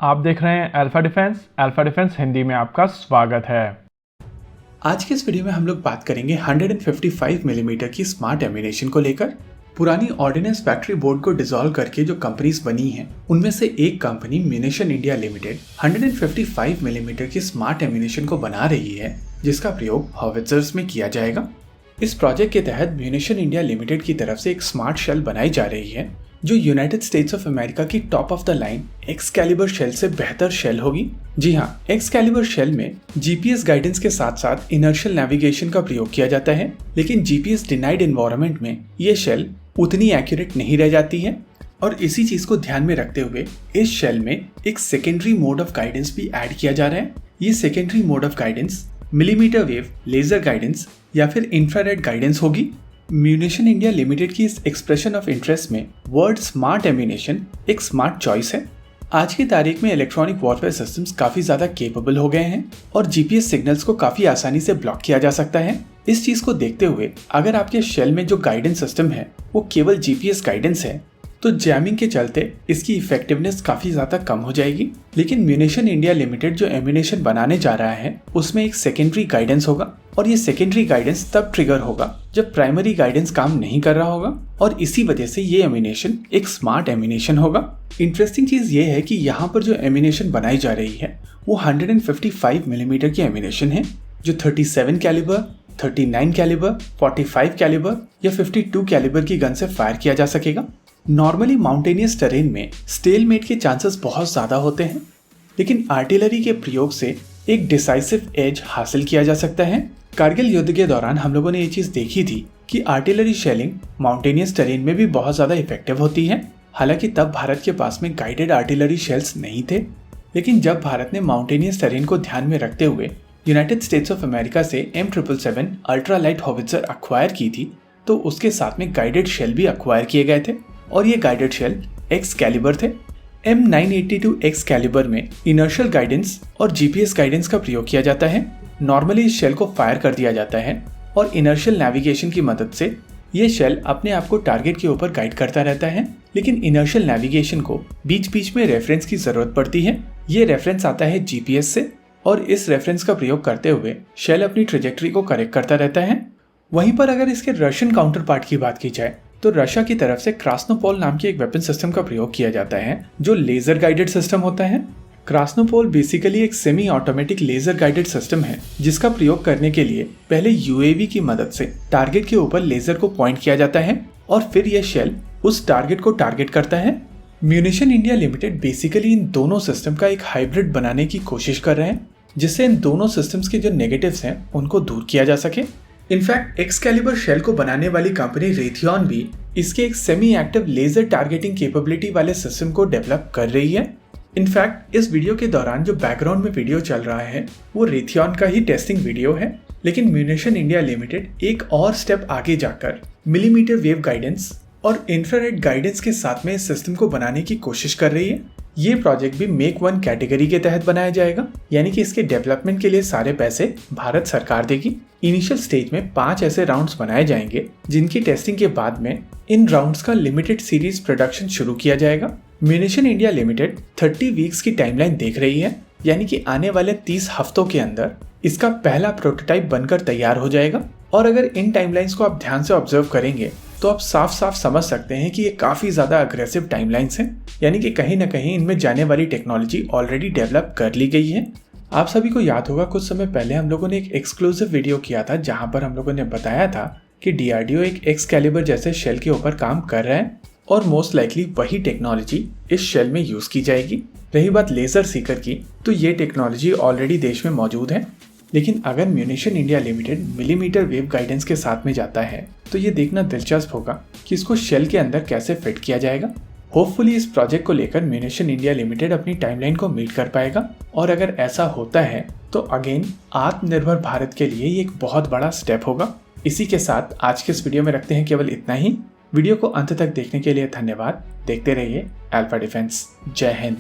आप देख रहे हैं अल्फा डिफेंस हिंदी में आपका स्वागत है। आज के इस वीडियो में हम लोग बात करेंगे 155 मिलीमीटर की स्मार्ट एम्यूनेशन को लेकर। पुरानी ऑर्डिनेंस फैक्ट्री बोर्ड को डिसॉल्व करके जो कंपनीज बनी हैं, उनमें से एक company munition India limited 155 millimetre की स्मार्ट एम्यूनेशन को बना रही है, जिसका प्रयोग हॉवित्जर्स में किया जाएगा। इस प्रोजेक्ट के तहत म्यूनिशन इंडिया लिमिटेड की तरफ से एक स्मार्ट शेल बनाई जा रही है, जो यूनाइटेड स्टेट्स ऑफ अमेरिका की top of the line Excalibur shell से बेहतर शेल होगी। जी हाँ, एक्सकैलिबर शेल में जीपीएस गाइडेंस के साथ साथ इनर्शियल नेविगेशन का प्रयोग किया जाता है, लेकिन जीपीएस डिनाइड एनवायरनमेंट में ये शेल उतनी एक्यूरेट नहीं रह जाती है। और इसी चीज को ध्यान में रखते हुए इस शेल में एक सेकेंडरी मोड ऑफ गाइडेंस भी ऐड किया जा रहा है। ये secondary mode of guidance millimetre wave laser guidance या फिर इंफ्रारेड गाइडेंस होगी। म्यूनिशन इंडिया लिमिटेड की इस एक्सप्रेशन ऑफ इंटरेस्ट में वर्ड स्मार्ट एम्यूनेशन एक स्मार्ट चॉइस है। आज की तारीख में इलेक्ट्रॉनिक वॉरफेयर सिस्टम्स काफी ज्यादा केपेबल हो गए हैं और जीपीएस सिग्नल्स को काफी आसानी से ब्लॉक किया जा सकता है। इस चीज को देखते हुए अगर आपके शेल में जो गाइडेंस सिस्टम है वो केवल जीपीएस गाइडेंस है, तो जैमिंग के चलते इसकी इफेक्टिवनेस काफी ज्यादा कम हो जाएगी। लेकिन म्यूनिशन इंडिया लिमिटेड जो एम्यूनेशन बनाने जा रहा है उसमें एक सेकेंडरी गाइडेंस होगा, और ये सेकेंडरी गाइडेंस तब ट्रिगर होगा जब प्राइमरी गाइडेंस काम नहीं कर रहा होगा, और इसी वजह से ये एम्यूनेशन एक स्मार्ट एम्यूनेशन होगा। इंटरेस्टिंग चीज ये है कि यहाँ पर जो एम्यूनेशन बनाई जा रही है वो 155 मिलीमीटर की एम्यूनेशन है, जो 37 कैलिबर, 39 कैलिबर, 45 कैलिबर या 52 कैलिबर की गन से फायर किया जा सकेगा। नॉर्मली माउंटेनियस टेरेन में स्टेलमेट के चांसेस बहुत ज्यादा होते हैं, लेकिन आर्टिलरी के प्रयोग से एक डिसाइसिव एज हासिल किया जा सकता है। कारगिल युद्ध के दौरान हम लोगों ने ये चीज देखी थी कि आर्टिलरी शेलिंग माउंटेनियस टेरेन में भी बहुत ज्यादा इफेक्टिव होती है। हालांकि तब भारत के पास में गाइडेड आर्टिलरी शेल्स नहीं थे, लेकिन जब भारत ने माउंटेनियस टेरेन को ध्यान में रखते हुए यूनाइटेड स्टेट्स ऑफ अमेरिका से M777 ultra light howitzer acquire की थी, तो उसके साथ में गाइडेड शेल भी अक्वायर किए गए थे, और ये गाइडेड शेल एक्सकैलिबर थे। M982 एक्सकैलिबर में इनर्शियल गाइडेंस और जीपीएस गाइडेंस का प्रयोग किया जाता है। नॉर्मली इस शेल को फायर कर दिया जाता है और इनर्शियल नेविगेशन की मदद से ये शेल अपने आप को टारगेट के ऊपर गाइड करता रहता है, लेकिन इनर्शियल नेविगेशन को बीच बीच में रेफरेंस की जरूरत पड़ती है। ये रेफरेंस आता है जीपीएस से, और इस रेफरेंस का प्रयोग करते हुए शेल अपनी ट्रेजेक्टरी को करेक्ट करता रहता है। वहीं पर अगर इसके रशियन काउंटर पार्ट की बात की जाए तो रशिया की तरफ से क्रास्नोपोल नाम की एक वेपन सिस्टम का प्रयोग किया जाता है, जो लेजर गाइडेड सिस्टम होता है। क्रास्नोपोल बेसिकली एक semi automatic laser guided system है, जिसका प्रयोग करने के लिए पहले यूएवी की मदद से टारगेट के ऊपर लेजर को पॉइंट किया जाता है और फिर यह शेल उस टारगेट को टारगेट करता है। म्यूनिशन इंडिया लिमिटेड बेसिकली इन दोनों सिस्टम का एक हाइब्रिड बनाने की कोशिश कर रहे हैं, जिससे इन दोनों सिस्टम्स के जो नेगेटिव्स हैं उनको दूर किया जा सके। इनफैक्ट एक्सकैलिबर शेल को बनाने वाली कंपनी रेथियन भी इसके एक semi active laser targeting capability वाले सिस्टम को डेवलप कर रही है। इनफैक्ट इस वीडियो के दौरान जो बैकग्राउंड में वीडियो चल रहा है वो रेथियन का ही टेस्टिंग वीडियो है, लेकिन म्यूनिशन इंडिया लिमिटेड एक और स्टेप आगे जाकर मिलीमीटर वेव गाइडेंस और इंफ्रारेड गाइडेंस के साथ में इस सिस्टम को बनाने की कोशिश कर रही है। ये प्रोजेक्ट भी मेक वन कैटेगरी के तहत बनाया जाएगा, यानी कि इसके डेवलपमेंट के लिए सारे पैसे भारत सरकार देगी। इनिशियल स्टेज में 5 ऐसे राउंड्स बनाए जाएंगे, जिनकी टेस्टिंग के बाद में इन राउंड्स का लिमिटेड सीरीज प्रोडक्शन शुरू किया जाएगा। म्यूनिशन इंडिया लिमिटेड 30 वीक्स की टाइमलाइन देख रही है, यानी कि आने वाले 30 हफ्तों के अंदर इसका पहला प्रोटोटाइप बनकर तैयार हो जाएगा। और अगर इन टाइमलाइंस को आप ध्यान से ऑब्जर्व करेंगे तो आप साफ साफ समझ सकते हैं कि ये काफी ज्यादा अग्रेसिव टाइमलाइंस हैं, यानी कि कहीं ना कहीं इनमें जाने वाली टेक्नोलॉजी ऑलरेडी डेवलप कर ली गई है। आप सभी को याद होगा कुछ समय पहले हम लोगों ने एक एक्सक्लूसिव वीडियो किया था, जहां पर हम लोगों ने बताया था कि डीआरडीओ एक एक्सकैलिबर जैसे शेल के ऊपर काम कर रहा है और मोस्ट लाइकली वही टेक्नोलॉजी इस शेल में यूज की जाएगी। रही बात लेजर सीकर की, तो ये टेक्नोलॉजी ऑलरेडी देश में मौजूद है, लेकिन अगर munition India limited millimetre wave guidance के साथ में जाता है तो ये देखना दिलचस्प होगा कि इसको शेल के अंदर कैसे फिट किया जाएगा। होपफुली इस प्रोजेक्ट को लेकर म्यूनिशन इंडिया लिमिटेड अपनी टाइमलाइन को मीट कर पाएगा, और अगर ऐसा होता है तो अगेन आत्मनिर्भर भारत के लिए ये एक बहुत बड़ा स्टेप होगा। इसी के साथ आज के इस वीडियो में रखते हैं केवल इतना ही। वीडियो को अंत तक देखने के लिए धन्यवाद। देखते रहिए अल्फा डिफेंस। जय हिंद।